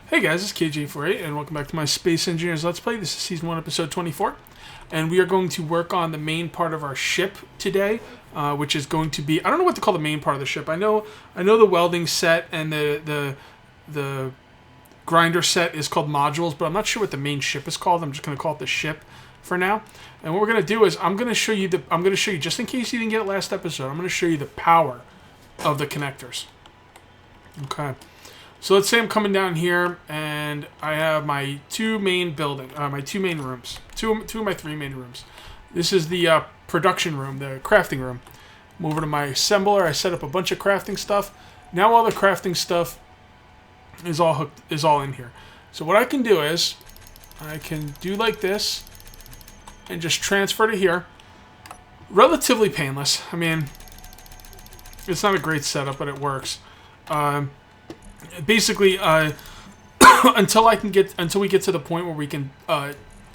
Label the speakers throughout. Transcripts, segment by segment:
Speaker 1: Hey guys, it's KJ48 and welcome back to my Space Engineers Let's Play. This is Season 1, Episode 24. And we are going to work on the main part of our ship today, which is going to be... I don't know what to call the main part of the ship. I know the welding set and the grinder set is called modules, but I'm not sure what the main ship is called. I'm just going to call it the ship for now. And what we're going to do is I'm going to show you, just in case you didn't get it last episode, I'm going to show you the power of the connectors. Okay. So let's say I'm coming down here and I have my two main rooms, two of my three main rooms. This is the production room, the crafting room. I'm over to my assembler. I set up a bunch of crafting stuff. Now all the crafting stuff is all in here. So what I can do is I can do like this and just transfer to here. Relatively painless. I mean, it's not a great setup, but it works. Basically, until we get to the point where we can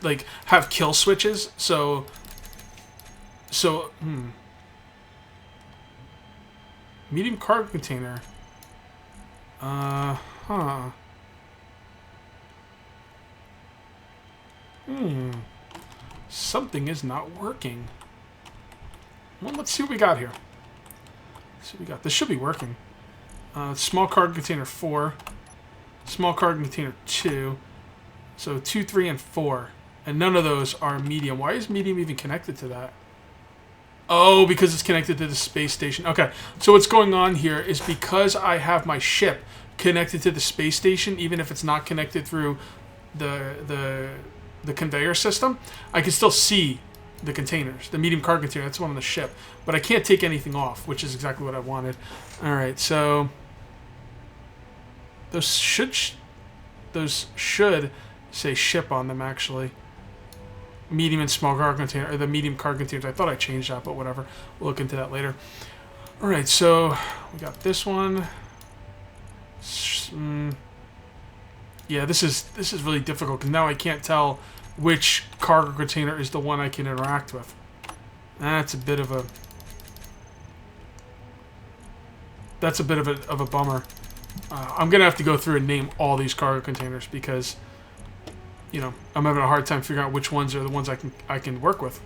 Speaker 1: like have kill switches. So medium cargo container. Something is not working. Well, let's see what we got here. This should be working. Small cargo container 4, small cargo container 2, so 2, 3, and 4, and none of those are medium. Why is medium even connected to that? Oh, because it's connected to the space station. Okay, so what's going on here is because I have my ship connected to the space station, even if it's not connected through the conveyor system, I can still see the containers, the medium cargo container. That's one on the ship, but I can't take anything off, which is exactly what I wanted. All right, so those should say ship on them, actually. Medium and small cargo container, or the medium cargo containers. I thought I changed that, but whatever. We'll look into that later. All right, so we got this one. Yeah, this is really difficult because now I can't tell which cargo container is the one I can interact with. That's a bit of a bummer. I'm gonna have to go through and name all these cargo containers because, you know, I'm having a hard time figuring out which ones are the ones I can work with.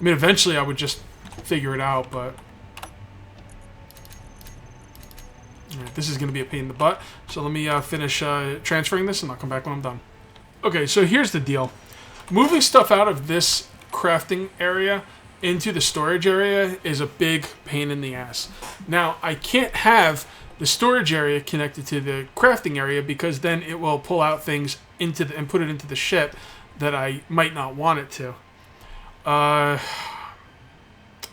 Speaker 1: I mean, eventually I would just figure it out, but all right, this is gonna be a pain in the butt. So let me finish transferring this, and I'll come back when I'm done. Okay, so here's the deal. Moving stuff out of this crafting area into the storage area is a big pain in the ass. Now, I can't have the storage area connected to the crafting area because then it will pull out things and put it into the ship that I might not want it to. Well,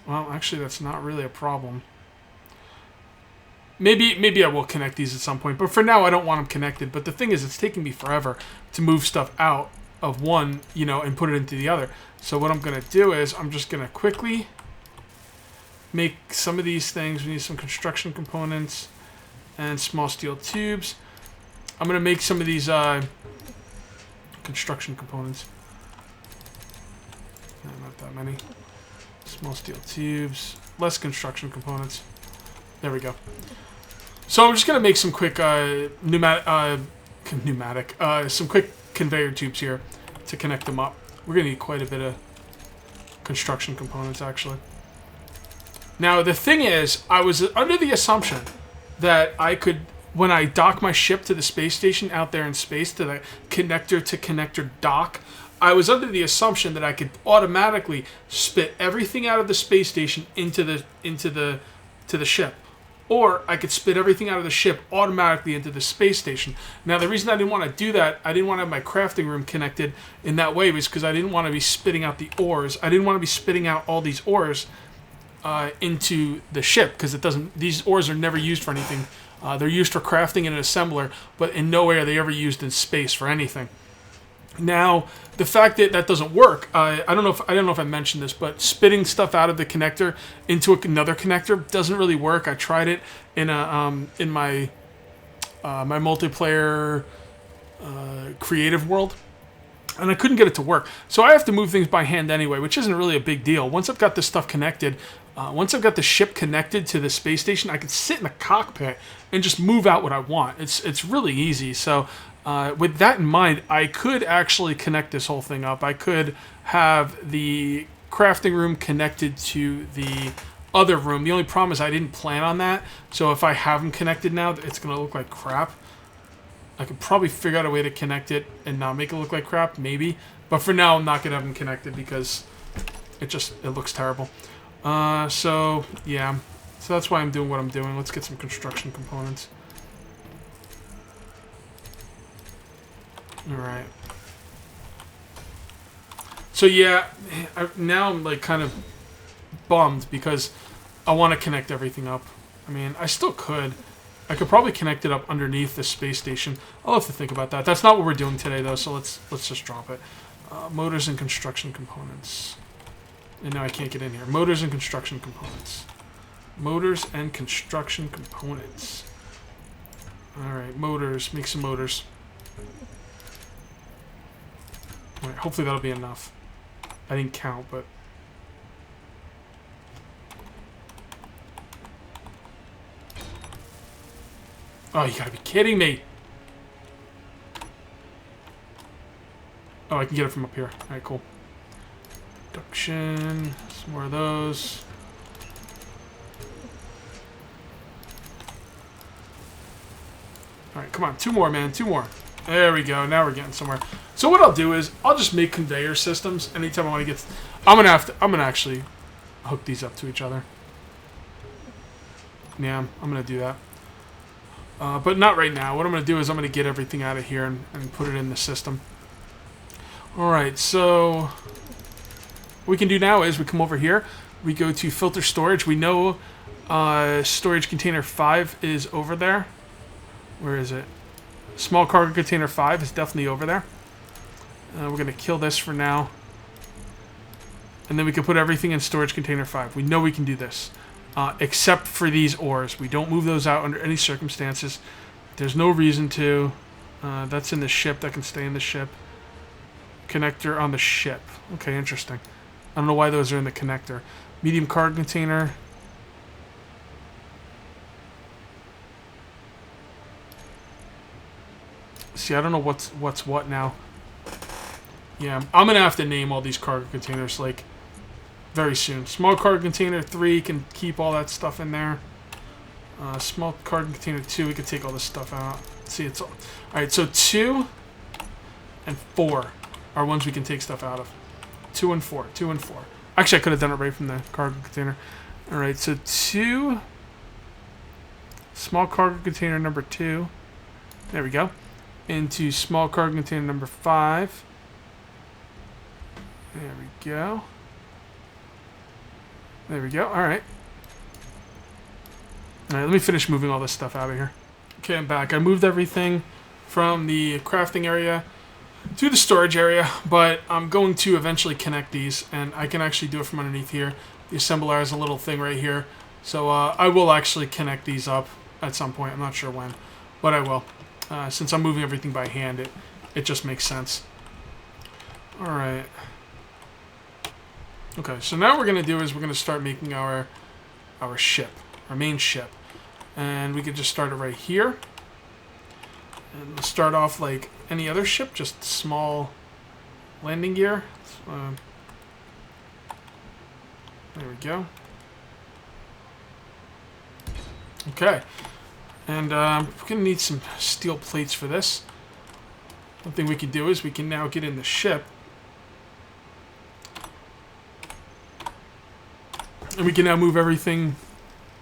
Speaker 1: actually, that's not really a problem. Maybe I will connect these at some point, but for now I don't want them connected. But the thing is, it's taking me forever to move stuff out of one, you know, and put it into the other. So what I'm going to do is I'm just going to quickly make some of these things. We need some construction components and small steel tubes. I'm going to make some of these construction components. No, not that many. Small steel tubes, less construction components. There we go. So I'm just going to make some quick some quick conveyor tubes here to connect them up. We're going to need quite a bit of construction components, actually. Now, the thing is, I was under the assumption that I could, when I dock my ship to the space station out there in space, to the connector dock, I was under the assumption that I could automatically spit everything out of the space station into the ship. Or I could spit everything out of the ship automatically into the space station. Now, the reason I didn't want to do that, I didn't want to have my crafting room connected in that way, was because I didn't want to be spitting out the ores. I didn't want to be spitting out all these ores into the ship, because these ores are never used for anything. They're used for crafting in an assembler, but in no way are they ever used in space for anything. Now, the fact that that doesn't work, I don't know if I mentioned this, but spitting stuff out of the connector into another connector doesn't really work. I tried it in my multiplayer creative world, and I couldn't get it to work. So I have to move things by hand anyway, which isn't really a big deal. Once I've got this stuff connected, Once I've got the ship connected to the space station, I can sit in the cockpit and just move out what I want. It's really easy. So with that in mind, I could actually connect this whole thing up. I could have the crafting room connected to the other room. The only problem is I didn't plan on that. So if I have them connected now, it's going to look like crap. I could probably figure out a way to connect it and not make it look like crap, maybe. But for now, I'm not going to have them connected because it looks terrible. So, yeah. So that's why I'm doing what I'm doing. Let's get some construction components. Alright. So, yeah. Now I'm, like, kind of bummed because I want to connect everything up. I mean, I still could. I could probably connect it up underneath the space station. I'll have to think about that. That's not what we're doing today, though, so let's just drop it. Motors and construction components. And now I can't get in here. Motors and construction components. Motors and construction components. Alright, motors. Make some motors. Alright, hopefully that'll be enough. I didn't count, but... Oh, you gotta be kidding me! Oh, I can get it from up here. Alright, cool. Production. Some more of those. Alright, come on. 2 more, man. 2 more. There we go. Now we're getting somewhere. So what I'll do is, I'll just make conveyor systems anytime I want to get... I'm gonna actually hook these up to each other. Yeah, I'm gonna do that. But not right now. What I'm gonna do is I'm gonna get everything out of here and put it in the system. Alright, so... what we can do now is we come over here. We go to filter storage. We know storage container 5 is over there. Where is it? Small cargo container 5 is definitely over there. We're going to kill this for now. And then we can put everything in storage container 5. We know we can do this. Except for these ores. We don't move those out under any circumstances. There's no reason to. That's in the ship. That can stay in the ship. Connector on the ship. Okay, interesting. I don't know why those are in the connector. Medium cargo container. See, I don't know what's what now. Yeah, I'm going to have to name all these cargo containers, like, very soon. Small cargo container 3 can keep all that stuff in there. Small cargo container 2, we can take all this stuff out. See, it's all... Alright, so 2 and 4 are ones we can take stuff out of. 2 and 4. 2 and 4. Actually, I could have done it right from the cargo container. Alright, so 2. Small cargo container number 2. There we go. Into small cargo container number 5. There we go. There we go. Alright. Alright, let me finish moving all this stuff out of here. Okay, I'm back. I moved everything from the crafting area to the storage area, but I'm going to eventually connect these, and I can actually do it from underneath here. The assembler has a little thing right here, so I will actually connect these up at some point. I'm not sure when, but I will. Since I'm moving everything by hand, it just makes sense. Alright. Okay, so now what we're going to do is we're going to start making our ship, our main ship. And we can just start it right here. And we'll start off like any other ship, just small landing gear. There we go. Okay. And we're going to need some steel plates for this. One thing we can do is we can now get in the ship. And we can now move everything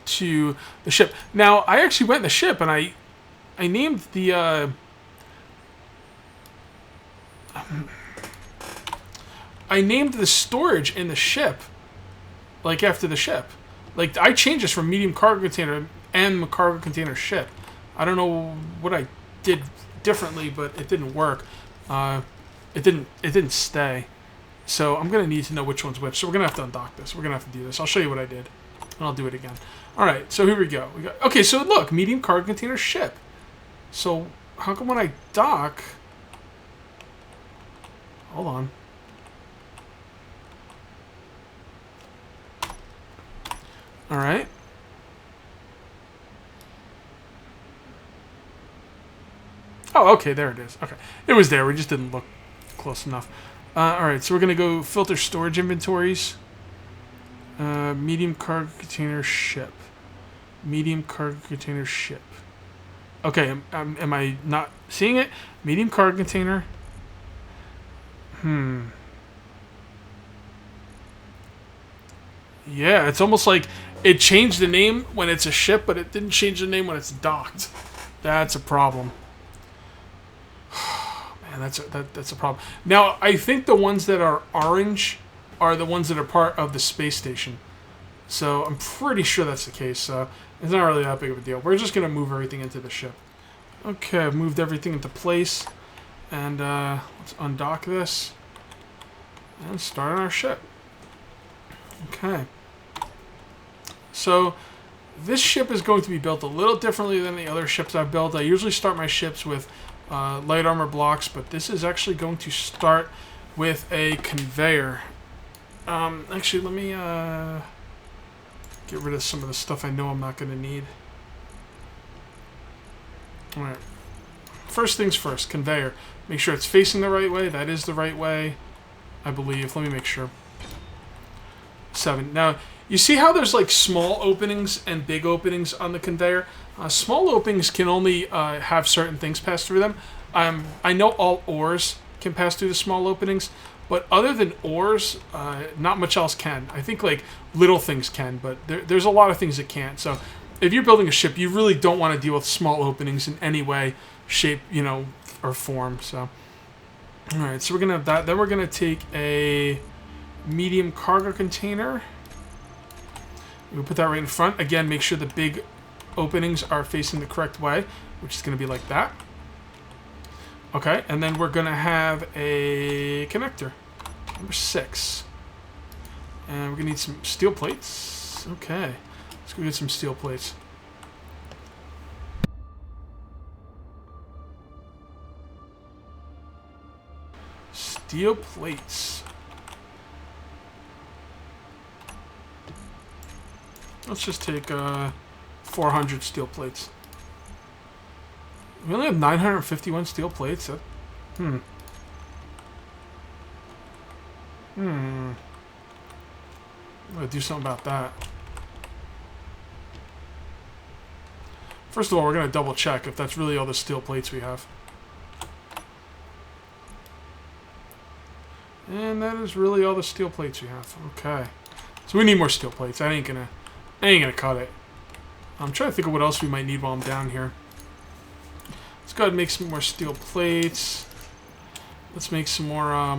Speaker 1: to the ship. Now, I actually went in the ship and I named the... I named the storage in the ship, like after the ship. Like, I changed this from medium cargo container and cargo container ship. I don't know what I did differently, but it didn't work. It didn't stay. So I'm gonna need to know which one's which. So we're gonna have to undock this. We're gonna have to do this. I'll show you what I did, and I'll do it again. All right. So here we go. Okay. So look, medium cargo container ship. So how come when I dock? Hold on. All right. Oh, okay, there it is. Okay. It was there. We just didn't look close enough. All right, so we're going to go filter storage inventories. Medium cargo container ship. Medium cargo container ship. Okay, am I not seeing it? Medium cargo container. Yeah, it's almost like it changed the name when it's a ship, but it didn't change the name when it's docked. That's a problem. Man, that's a problem. Now, I think the ones that are orange are the ones that are part of the space station. So I'm pretty sure that's the case. So it's not really that big of a deal. We're just going to move everything into the ship. Okay, I've moved everything into place. And let's undock this. And start on our ship. Okay. So this ship is going to be built a little differently than the other ships I've built. I usually start my ships with light armor blocks, but this is actually going to start with a conveyor. Actually, let me get rid of some of the stuff I know I'm not going to need. Alright. First things first, conveyor. Make sure it's facing the right way. That is the right way, I believe. Let me make sure. 7. Now, you see how there's like small openings and big openings on the conveyor? Small openings can only have certain things pass through them. I know all ores can pass through the small openings, but other than ores, not much else can. I think like little things can, but there's a lot of things that can't. So if you're building a ship, you really don't want to deal with small openings in any way, shape, or form. So, all right, so we're gonna have that. Then we're gonna take a medium cargo container. We'll put that right in front. Again, make sure the big openings are facing the correct way, which is going to be like that. Okay, and then we're going to have a connector, number 6. And we're going to need some steel plates. Okay, let's go get some steel plates. Steel plates. Let's just take 400 steel plates. We only have 951 steel plates. I'm gonna do something about that. First of all, we're gonna double check if that's really all the steel plates we have. And that is really all the steel plates we have. Okay. So we need more steel plates. I ain't gonna cut it. I'm trying to think of what else we might need while I'm down here. Let's go ahead and make some more steel plates. Let's make some more, I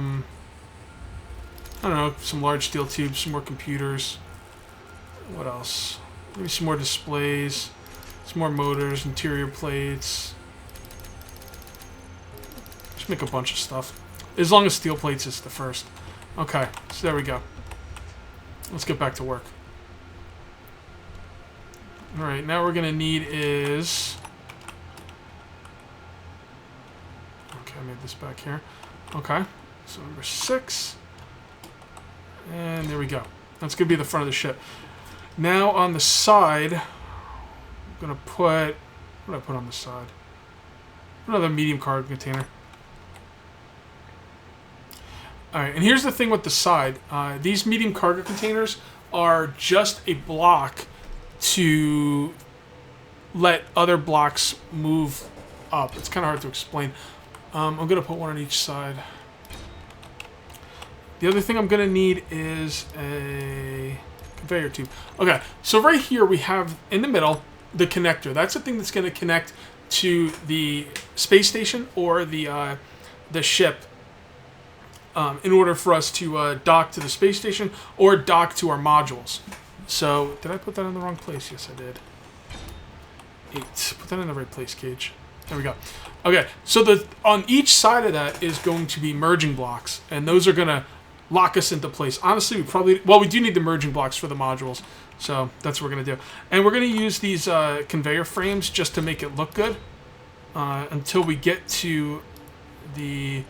Speaker 1: don't know, some large steel tubes, some more computers. What else? Maybe some more displays, some more motors, interior plates. Just make a bunch of stuff. As long as steel plates is the first. Okay, so there we go. Let's get back to work. Alright, now what we're going to need is... Okay, I made this back here. Okay, so number 6. And there we go. That's going to be the front of the ship. Now on the side, I'm going to put... What did I put on the side? Another medium cargo container. Alright, and here's the thing with the side. These medium cargo containers are just a block to let other blocks move up. It's kind of hard to explain. I'm going to put one on each side. The other thing I'm going to need is a conveyor tube. Okay, so right here we have, in the middle, the connector. That's the thing that's going to connect to the space station or the ship in order for us to dock to the space station or dock to our modules. So, did I put that in the wrong place? Yes, I did. 8. Put that in the right place, Cage. There we go. Okay, so on each side of that is going to be merging blocks, and those are going to lock us into place. Honestly, we do need the merging blocks for the modules, so that's what we're going to do. And we're going to use these conveyor frames just to make it look good until we get to the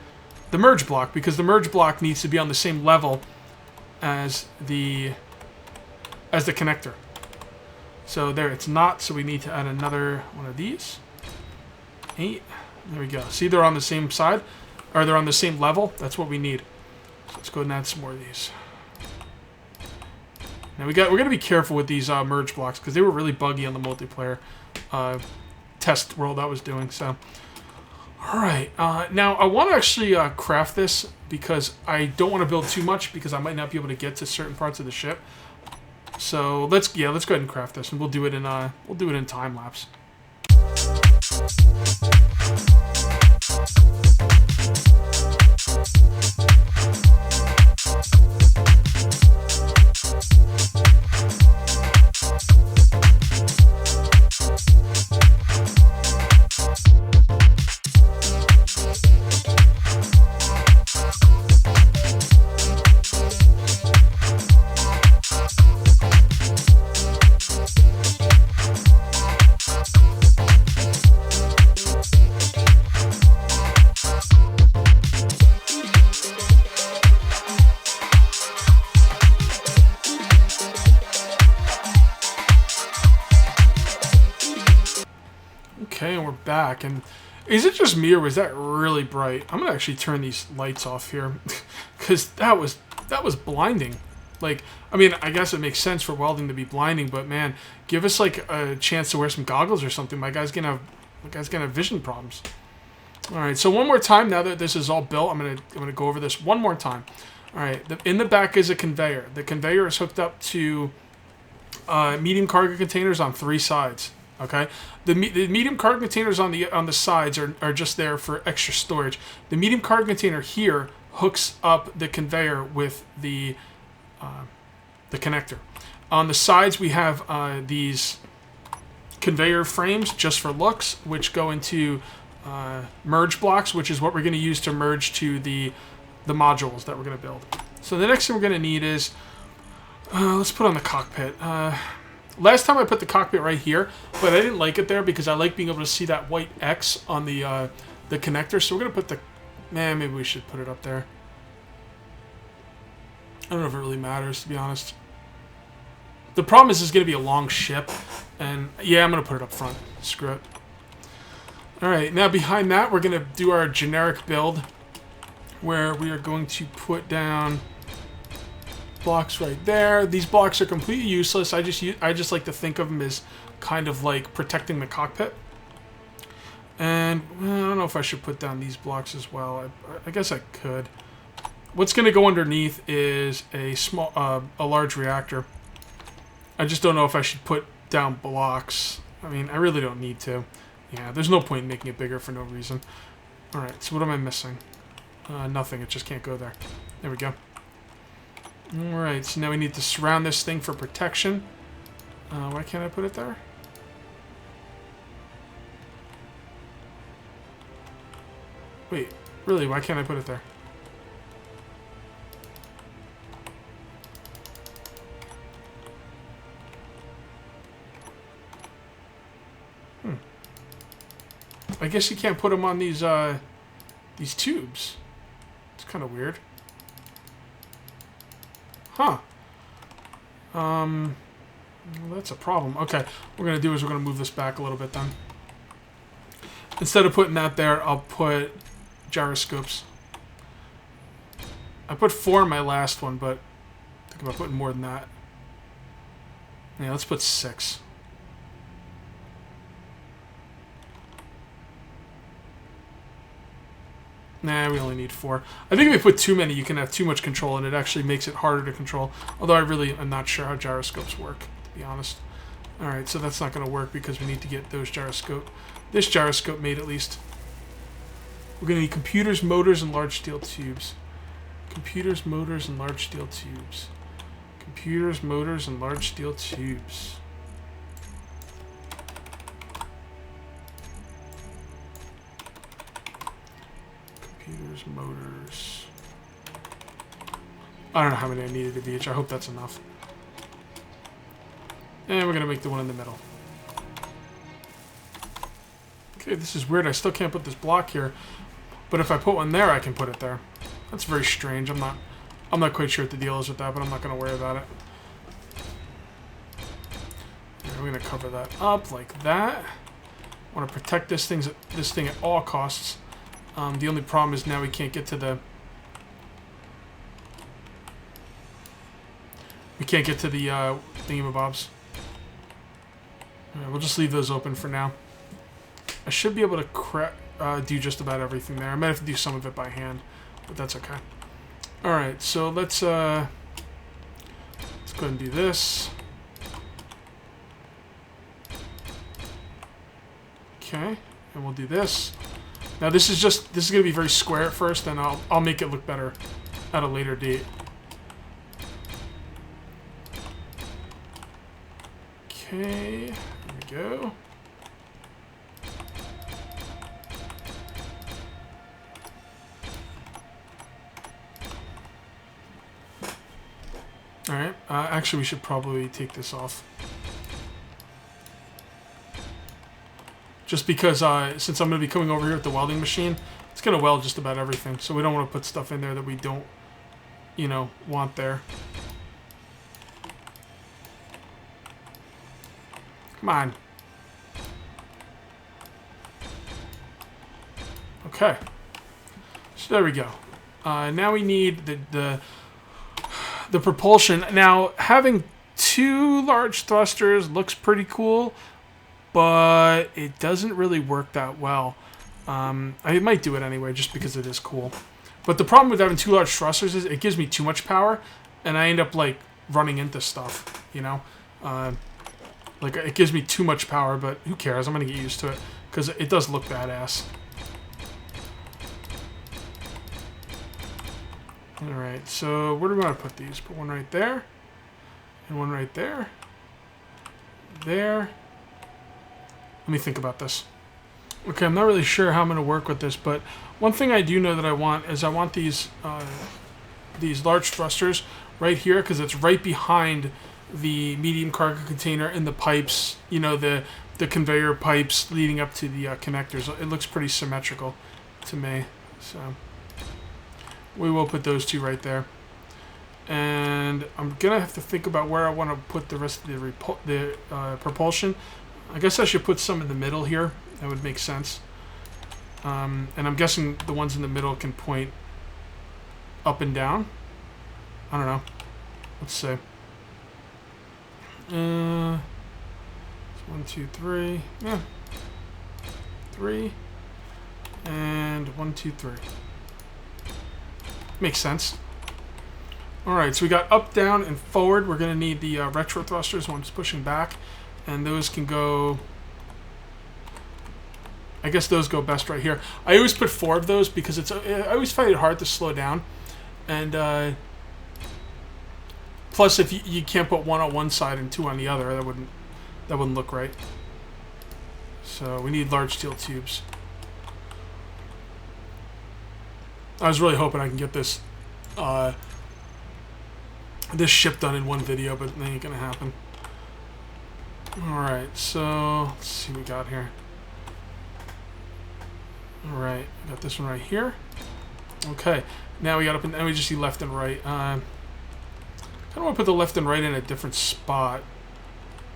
Speaker 1: merge block, because the merge block needs to be on the same level as the connector. So there, it's not. So we need to add another one of these. 8. There we go. See, they're on the same side, or they're on the same level. That's what we need. So let's go ahead and add some more of these. Now we're gonna be careful with these merge blocks because they were really buggy on the multiplayer test world I was doing. So, all right. Now I want to actually craft this because I don't want to build too much because I might not be able to get to certain parts of the ship. So let's go ahead and craft this, and we'll do it in time lapse. Okay, and we're back. And is it just me or was that really bright? I'm gonna actually turn these lights off here because that was blinding. Like, I mean, I guess it makes sense for welding to be blinding, but man, give us like a chance to wear some goggles or something. My guy's gonna have vision problems. All right, so one more time. Now that this is all built, I'm gonna go over this one more time. All right, in the back is a conveyor. The conveyor is hooked up to medium cargo containers on 3 sides. Okay, the medium cargo containers on the sides are just there for extra storage. The medium cargo container here hooks up the conveyor with the connector. On the sides we have these conveyor frames just for looks, which go into merge blocks, which is what we're going to use to merge to the modules that we're going to build. So the next thing we're going to need is let's put on the cockpit. Last time I put the cockpit right here, but I didn't like it there because I like being able to see that white X on the connector. So we're gonna put maybe we should put it up there. I don't know if it really matters, to be honest. The problem is it's gonna be a long ship, and yeah, I'm gonna put it up front. Screw it. All right, now behind that, we're gonna do our generic build, where we are going to put down blocks right there. These blocks are completely useless. I just like to think of them as kind of like protecting the cockpit. And I don't know if I should put down these blocks as well. I guess I could. What's going to go underneath is a large reactor. I just don't know if I should put down blocks. I mean, I really don't need to. Yeah, there's no point in making it bigger for no reason. All right, so what am I missing? Nothing. It just can't go there. There we go. Alright, so now we need to surround this thing for protection. Why can't I put it there? Wait, really, why can't I put it there? I guess you can't put them on these tubes. It's kind of weird. Huh. Well, that's a problem. Okay, what we're going to do is we're going to move this back a little bit then. Instead of putting that there, I'll put gyroscopes. I put 4 in my last one, but I think about putting more than that. Yeah, let's put 6. Nah, we only need 4. I think if we put too many, you can have too much control, and it actually makes it harder to control. Although I really am not sure how gyroscopes work, to be honest. Alright, so that's not going to work because we need to get this gyroscope made at least. We're going to need computers, motors, and large steel tubes. Computers, motors, and large steel tubes. Computers, motors, and large steel tubes. Computers, motors. I don't know how many I needed of each. I hope that's enough. And we're going to make the one in the middle. Okay, this is weird. I still can't put this block here. But if I put one there, I can put it there. That's very strange. I'm not quite sure what the deal is with that, but I'm not going to worry about it. we're gonna cover that up like that. I want to protect this thing at all costs. The only problem is now we can't get to the thingamabobs. Alright, we'll just leave those open for now. I should be able to do just about everything there. I might have to do some of it by hand, but that's okay. Alright, so let's go ahead and do this. Okay, and we'll do this. Now this is going to be very square at first, and I'll make it look better at a later date. Okay, there we go. Alright, actually we should probably take this off. Just because since I'm going to be coming over here with the welding machine, it's going to weld just about everything. So we don't want to put stuff in there that we don't, you know, want there. Come on. Okay. So there we go. Now we need the propulsion. Now, having two large thrusters looks pretty cool, but it doesn't really work that well. I might do it anyway, just because it is cool. But the problem with having two large thrusters is it gives me too much power, and I end up, like, running into stuff, you know? Like, it gives me too much power, but who cares? I'm going to get used to it, because it does look badass. Alright, so where do we want to put these? Put one right there, and one right there. There. Let me think about this. Okay, I'm not really sure how I'm going to work with this, but one thing I do know that I want is I want these large thrusters right here, because it's right behind the medium cargo container and the pipes, you know, the conveyor pipes leading up to the connectors. It looks pretty symmetrical to me, so we will put those two right there. And I'm going to have to think about where I want to put the rest of the propulsion. I guess I should put some in the middle here. That would make sense. And I'm guessing the ones in the middle can point up and down. I don't know. Let's see. 1, 2, 3. Yeah. 3. And 1, 2, 3. Makes sense. Alright, so we got up, down, and forward. We're going to need the retro thrusters, one's pushing back. And those can go... I guess those go best right here. I always put 4 of those because I always find it hard to slow down. And plus, if you can't put 1 on one side and 2 on the other, that wouldn't look right. So we need large steel tubes. I was really hoping I can get this this ship done in one video, but it ain't gonna happen. Alright, so let's see what we got here. Alright, we got this one right here. Okay, now we got up and we just see left and right. I kind of want to put the left and right in a different spot,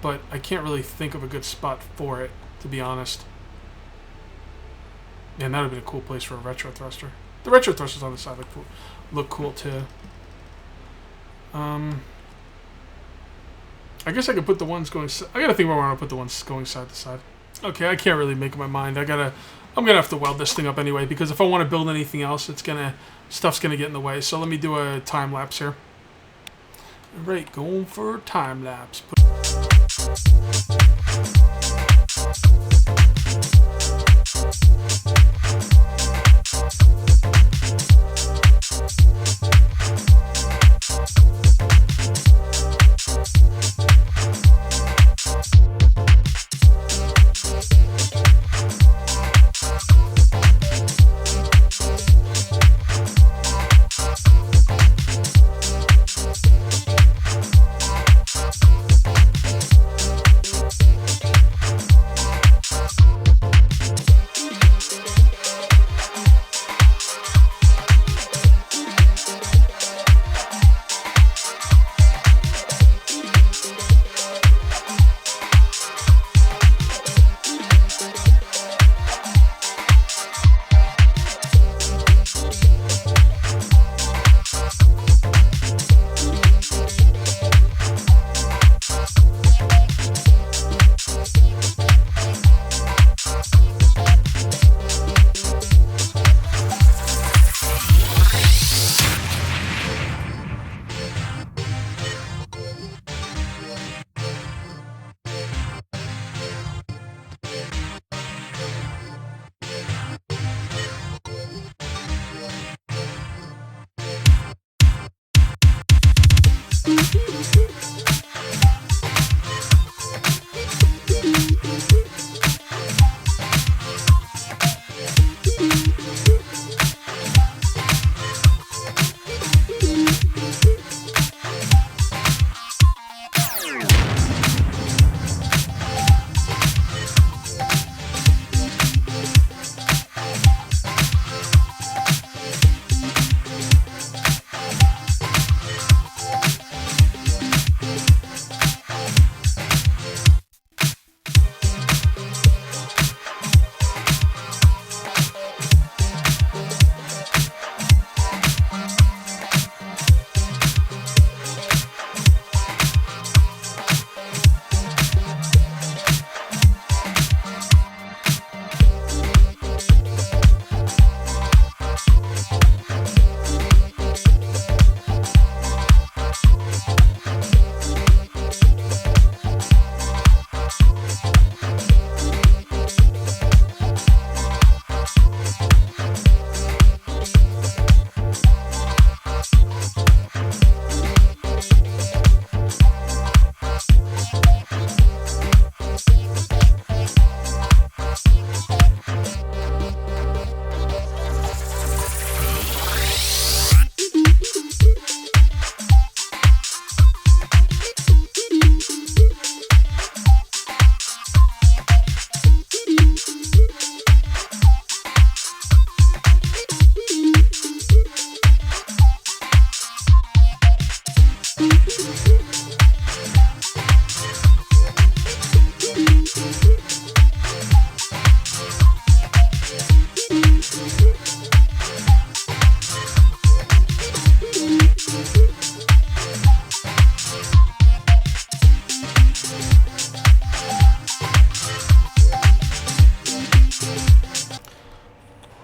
Speaker 1: but I can't really think of a good spot for it, to be honest. Man, that would have been a cool place for a retro thruster. The retro thrusters on the side look cool too. I guess I could put the ones going... I gotta think where I want to put the ones going side to side. Okay, I can't really make up my mind. I'm gonna have to weld this thing up anyway, because if I want to build anything else, stuff's gonna get in the way. So let me do a time lapse here. Alright, going for a time lapse.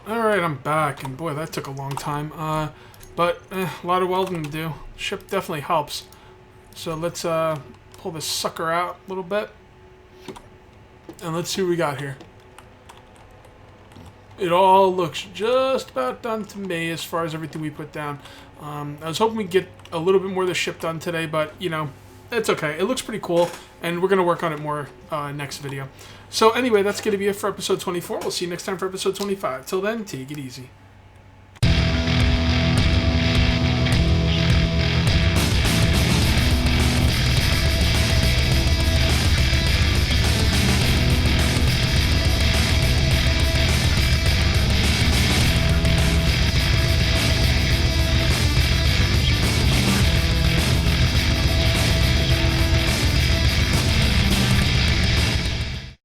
Speaker 1: Alright, I'm back, and boy, that took a long time. But a lot of welding to do. Ship definitely helps. So let's pull this sucker out a little bit. And let's see what we got here. It all looks just about done to me as far as everything we put down. I was hoping we'd get a little bit more of the ship done today, but, you know, it's okay. It looks pretty cool, and we're going to work on it more next video. So anyway, that's going to be it for episode 24. We'll see you next time for episode 25. Till then, take it easy.